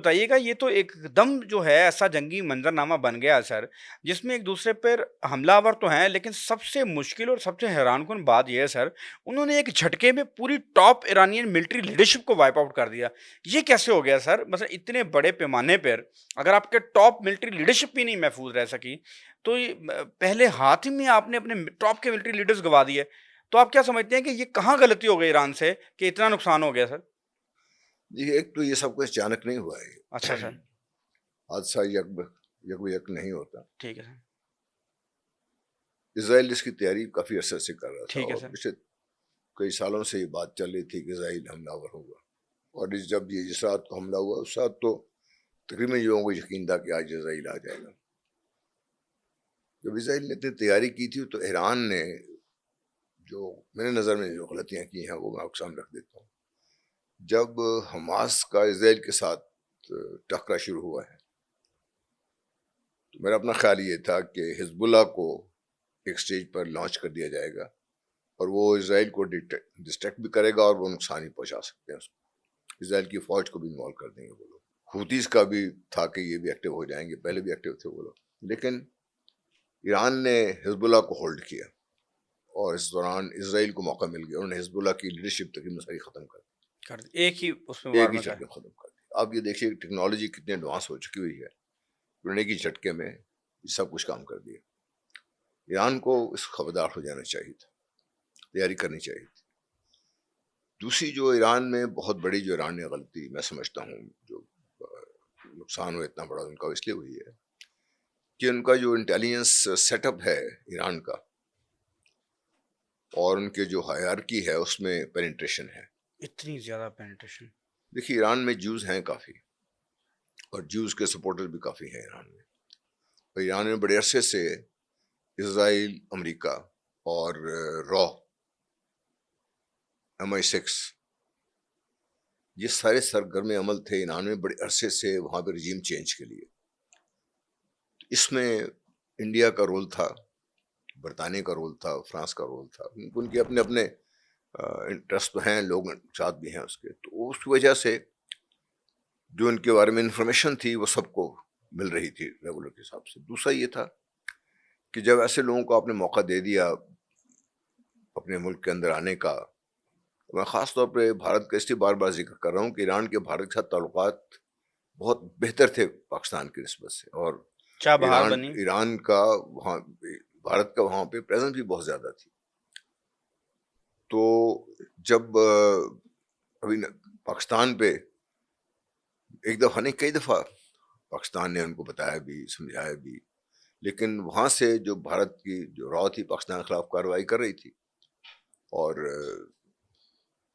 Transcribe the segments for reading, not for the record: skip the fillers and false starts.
बताइएगा ये तो एकदम जो है ऐसा जंगी मंजरनामा बन गया सर, जिसमें एक दूसरे पर हमलावर तो हैं लेकिन सबसे मुश्किल और सबसे हैरानकुन बात ये है सर, उन्होंने एक झटके में पूरी टॉप ईरानियन मिलिट्री लीडरशिप को वाइप आउट कर दिया। ये कैसे हो गया सर? मतलब इतने बड़े पैमाने पर अगर आपके टॉप मिलिट्री लीडरशिप भी नहीं महफूज रह सकी, तो ये पहले हाथ ही में आपने अपने टॉप के मिलिट्री लीडर्स गवा दिए। तो आप क्या समझते हैं कि ये कहाँ गलती हो गई ईरान से कि इतना नुकसान हो गया सर? देखिए, एक तो ये सब कुछ अचानक नहीं हुआ अच्छा है। सर, हादसा यक नहीं होता। ठीक है सर। इज़राइल इसकी तैयारी काफ़ी अरसे से कर रहा था ठीक है और सर। पिछले कई सालों से ये बात चल रही थी कि इज़राइल हमलावर होगा। और जब ये जिस रात को हमला हुआ उस रात तो तकरीबन लोगों को यकीन था कि आज इज़राइल आ जाएगा। जब इज़राइल ने इतनी तैयारी की थी तो ईरान ने जो मेरे नज़र में जो गलतियाँ की हैं वो मैं आपके सामने रख देता हूँ। जब हमास का इज़राइल के साथ टकरा शुरू हुआ है, तो मेरा अपना ख्याल ये था कि हिज़्बुल्लाह को एक स्टेज पर लॉन्च कर दिया जाएगा और वो इज़राइल को डिस्ट्रैक्ट भी करेगा और वो नुकसान ही पहुंचा सकते हैं उसको। इज़राइल की फ़ौज को भी इन्वॉल्व कर देंगे वो लोग। हूतीस का भी था कि ये भी एक्टिव हो जाएंगे, पहले भी एक्टिव थे वो लोग, लेकिन ईरान ने हिज़्बुल्लाह को होल्ड किया और इस दौरान इज़राइल को मौका मिल गया। उन्होंने हिज़्बुल्लाह की लीडरशिप तकरीबन सारी ख़त्म कर कर दी। एक ही उसमें दी, वार एक ही में झटके कर में ख़त्म कर दी। अब ये देखिए टेक्नोलॉजी कितनी एडवांस हो चुकी हुई है, उन्होंने एक ही झटके में सब कुछ काम कर दिया। ईरान को इस खबरदार हो जाना चाहिए था, तैयारी करनी चाहिए थी। दूसरी जो ईरान में बहुत बड़ी जो ईरान ने गलती मैं समझता हूँ जो नुकसान हुआ इतना बड़ा उनका इसलिए हुई है कि उनका जो इंटेलिजेंस सेटअप है ईरान का और उनके जो हायरार्की है उसमें पेनिट्रेशन है। इतनी ज़्यादा पेनिट्रेशन। देखिए ईरान में ज्यूज हैं काफ़ी और ज्यूज के सपोर्टर भी काफ़ी हैं ईरान में। और ईरान में बड़े अरसे से इसराइल, अमेरिका और रॉ, MI6, ये सारे सरगर्म अमल थे ईरान में बड़े अरसे से वहाँ पे रजीम चेंज के लिए। इसमें इंडिया का रोल था, बरतानिया का रोल था, फ्रांस का रोल था। उनके अपने अपने इंटरेस्ट तो हैं, लोग साथ भी हैं उसके, तो उस वजह से जो उनके बारे में इंफॉर्मेशन थी वो सबको मिल रही थी रेगुलर के हिसाब से। दूसरा ये था कि जब ऐसे लोगों को आपने मौका दे दिया अपने मुल्क के अंदर आने का, तो मैं ख़ास तौर पे भारत का इसलिए बार बार जिक्र कर रहा हूँ कि ईरान के भारत के साथ ताल्लुकात बहुत बेहतर थे पाकिस्तान की निस्बत से, और चाह बहार ईरान बनी। ईरान का वहाँ, भारत का वहाँ पे प्रेजेंस भी बहुत ज़्यादा थी। तो जब पाकिस्तान पे एक दफ़ा नहीं कई दफ़ा पाकिस्तान ने उनको बताया भी, समझाया भी, लेकिन वहाँ से जो भारत की जो रॉ थी पाकिस्तान के खिलाफ कार्रवाई कर रही थी और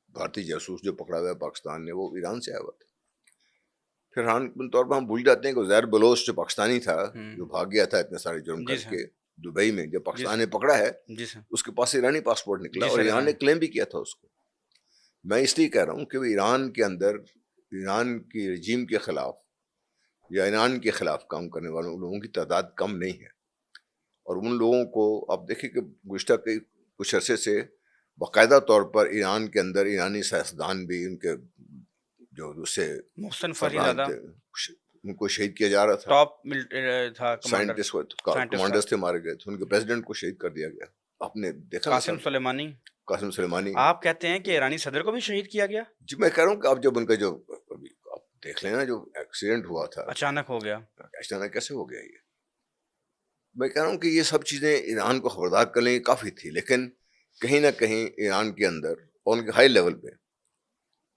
भारतीय जासूस जो पकड़ा हुआ है पाकिस्तान ने वो ईरान से आया हुआ था। फिर तौर पर हम भूल जाते हैं कि ज़ैर बलोच जो पाकिस्तानी था, जो हुँ। भाग गया था इतने सारे जुर्म जी सर। करके दुबई में, जब जी पाकिस्तान सर। ने पकड़ा है जी सर। उसके पास से ईरानी पासपोर्ट निकला जी और सर, ईरान ने ईरान। क्लेम भी किया था उसको। मैं इसलिए कह रहा हूँ कि वो ईरान के अंदर ईरान की रजीम के खिलाफ या ईरान के खिलाफ काम करने वालों लोगों की तादाद कम नहीं है। और उन लोगों को आप देखिए कि गुज़िश्ता कई कुछ अरसे से बाकायदा तौर पर ईरान के अंदर ईरानी सियासतदान भी उनके जो दूसरे मोहसिन सरबराह फ़रीज़ादा थे उनको शहीद किया जा रहा था। टॉप था कमांडर, साइंटिस्ट साइंटिस्ट था। कमांडर्स थे मारे गए थे, उनके प्रेसिडेंट को शहीद कर दिया गया। आपने देखा ना कासिम सामने, सुलेमानी। कासिम सुलेमानी। आप कहते हैं कि ईरानी सदर को भी शहीद किया गया? जी मैं कह रहा हूँ कि अब जब उनका जो अभी आप देख लेना जो एक्सीडेंट हुआ था, अचानक हो गया। अचानक कैसे हो गया ये। मैं कह रहा हूँ कि ये सब चीज़ें ईरान को खबरदार करने की काफ़ी थी, लेकिन कहीं न कहीं ईरान के अंदर और उनके हाई लेवल पे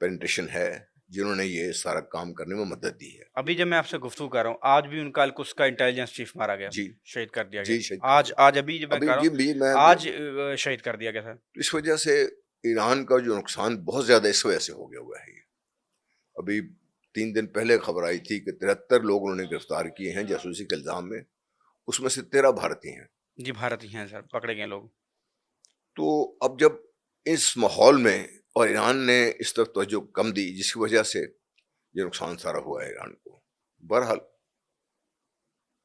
पेनिट्रेशन है, जिन्होंने ये सारा काम करने में मदद दी है। अभी जब मैं आपसे गुफ्तगू कर रहा हूँ, आज भी उनका कुछ का इंटेलिजेंस चीफ मारा गया, जी, शहीद कर दिया गया। जी शहीद कर आज दिया। आज अभी जब मैं अभी कर रहा जी हूँ, भी मैं आज शहीद कर दिया गया सर। इस वजह से ईरान का जो नुकसान बहुत ज़्यादा इस वजह से हो गया हुआ है ये। अभी 3 दिन पहले खबर आई थी कि 73 लोग उन्होंने गिरफ्तार किए हैं जासूसी के इल्ज़ाम में, उसमें से 13 भारतीय हैं। जी, भारतीय हैं सर, पकड़े गए लोग। तो अब जब इस माहौल में और ईरान ने इस तरफ तवज्जो कम दी जिसकी वजह से ये नुकसान सारा हुआ है ईरान को। बहरहाल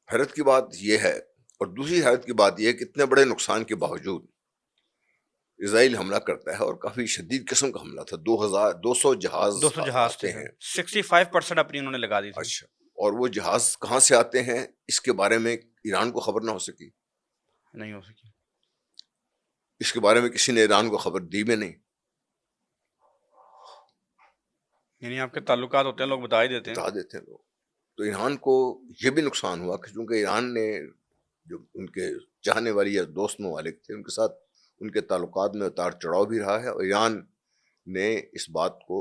हैरत की बात ये है और दूसरी हैरत की बात ये है कि इतने बड़े नुकसान के बावजूद इसराइल हमला करता है और काफ़ी शदीद किस्म का हमला था। 2,200 जहाज़ 200 जहाज थे आते सर, हैं। 65% अपनी उन्होंने लगा दी थी। अच्छा, और वो जहाज़ कहाँ से आते हैं इसके बारे में ईरान को खबर ना हो सकी। नहीं हो सकी। इसके बारे में किसी ने ईरान को खबर दी भी नहीं। यानी आपके ताल्लुकात होते हैं, लोग बता ही देते हैं। बता देते हैं लोग। तो ईरान को ये भी नुकसान हुआ कि चूंकि ईरान ने जो उनके चाहने वाली या दोस्त ममालिक थे उनके साथ उनके ताल्लुकात में उतार चढ़ाव भी रहा है, और ईरान ने इस बात को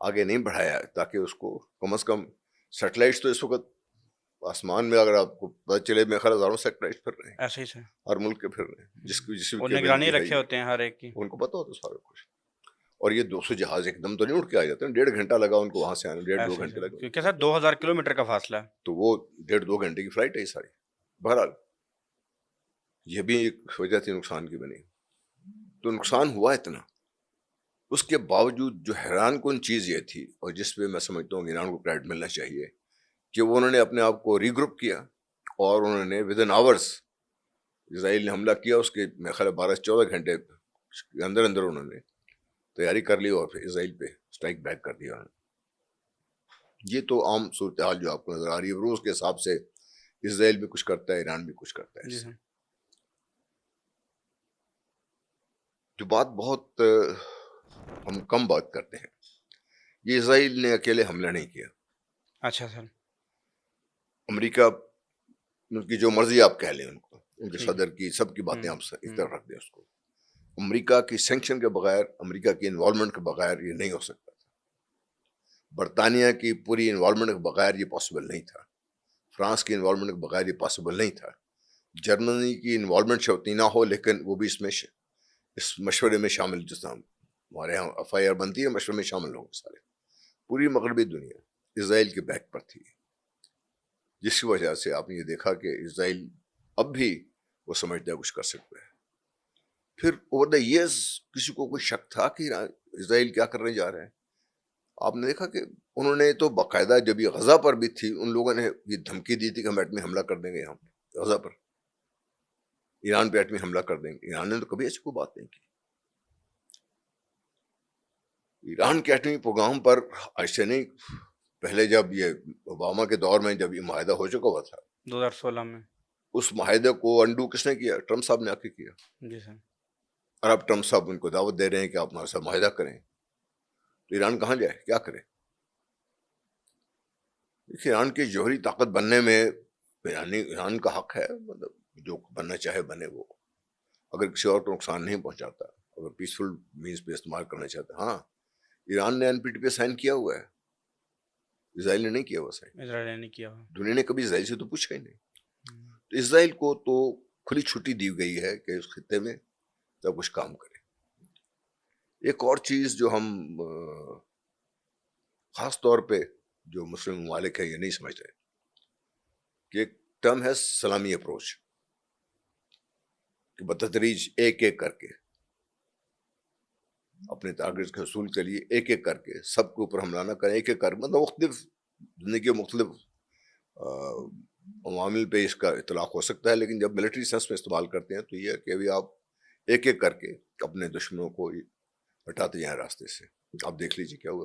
आगे नहीं बढ़ाया ताकि उसको कम से कम सैटेलाइट्स तो इस वक्त आसमान में अगर आपको पता चले, मेरे ख्याल हजारों सैटेलाइट फिर रहे हैं, ऐसे ही से हर मुल्क के फिर रहे हैं, जिसकी जिसकी और निगरानी कैपेबिलिटी है रखे होते हैं हर एक की। उनको पता होता है सारा कुछ। और ये 200 जहाज एकदम तो नहीं उड़ के आ जाते हैं, 1.5 घंटा लगा उनको वहां से आने, 1.5-2 ऐसे ही घंटे से लगे। क्योंकि सर 2000 किलोमीटर का फासला है। तो वो 1.5-2 घंटे की फ्लाइट है ये सारी। बहरहाल ये भी एक वजह थी नुकसान की बनी। तो नुकसान हुआ इतना, उसके बावजूद जो हैरान कुन चीज़ ये थी और जिस पे मैं समझता हूँ ईरान को क्रेडिट मिलना चाहिए कि वो उन्होंने अपने आप को रीग्रुप किया और उन्होंने विद इन आवर्स इसराइल ने हमला किया, उसके मेरे ख्याल 12-14 घंटे के अंदर अंदर उन्होंने तैयारी कर ली और फिर इसराइल पे स्ट्राइक बैक कर दिया। ये तो आम सूरत हाल जो आपको नजर आ रही है। रूस के हिसाब से इसराइल भी कुछ करता है, ईरान भी कुछ करता है। जी इससे सर। जो बात बहुत हम कम बात करते हैं, ये इसराइल ने अकेले हमला नहीं किया। अच्छा सर। अमेरिका, उनकी जो मर्जी आप कह लें उनको, उनके ठीक है। सदर की सबकी बातें आप एक हम्म। तरफ रख दें उसको, अमेरिका की सैंक्शन के बगैर, अमेरिका की इन्वॉल्वमेंट के बगैर ये नहीं हो सकता। बरतानिया की पूरी इन्वॉल्वमेंट के बगैर ये पॉसिबल नहीं था। फ्रांस की इन्वॉल्वमेंट के बगैर ये पॉसिबल नहीं था। जर्मनी की इन्वॉल्वमेंट शर्ती ना हो लेकिन वो भी इसमें इस मशवरे में शामिल, जिस तरह हमारे यहाँ FIR बनती है मशवरे में शामिल लोग सारे। पूरी मगरबी दुनिया इसराइल के बैक पर थी, जिसकी वजह से आपने ये देखा कि इसराइल अब भी वो समझता है कुछ कर सकता है। फिर ओवर द ईयर्स किसी को कोई शक था कि इसराइल क्या करने जा रहे हैं? आपने देखा कि उन्होंने तो बाकायदा, जब ये गजा पर भी थी, उन लोगों ने ये धमकी दी थी कि हम एटमी हमला कर देंगे, यहाँ गजा पर ईरान पे एटमी हमला कर देंगे। ईरान ने तो कभी ऐसी कोई बात नहीं की। ईरान के एटमी प्रोग्राम पर ऐसे नहीं, पहले जब ये ओबामा के दौर में जब ये माहिदा हो चुका हुआ था 2016 में। उस माहिदे को अंडू किसने किया? ट्रम्प साहब ने आके किया। जी सर। और अब ट्रम्प साहब उनको दावत दे रहे हैं कि आप हमारे साथ माहिदा करें, तो ईरान कहाँ जाए, क्या करे? देखिए, ईरान की जौहरी ताकत बनने में ईरान का हक है, मतलब जो बनना चाहे बने वो, अगर किसी और को नुकसान नहीं पहुंचाता, अगर पीसफुल मीन्स पे इस्तेमाल करना चाहता। हाँ, ईरान ने NPT पे साइन किया हुआ है, इसराइल ने नहीं किया हुआ साइन। इसराइल ने किया। दुनिया ने कभी इसराइल से तो पूछा ही नहीं। हम्म। तो इसराइल को तो खुली छुट्टी दी गई है कि उस खित्ते में सब कुछ काम करे। एक और चीज जो हम खास तौर पे जो मुस्लिम ममालिक है ये नहीं समझते कि एक टर्म है सलामी अप्रोच, कि बतदरीज एक एक करके अपने टारगेट्स के हसूल के लिए एक एक करके सबके ऊपर हमला ना करें, एक एक कर, मतलब मुख्तलिफ जिंदगी के मुख्तलिफ अवामिल पे इसका इतलाक हो सकता है, लेकिन जब मिलिट्री सेंस में इस्तेमाल करते हैं तो ये है कि अभी आप एक एक करके अपने दुश्मनों को हटाते जाएं रास्ते से। आप देख लीजिए क्या हुआ।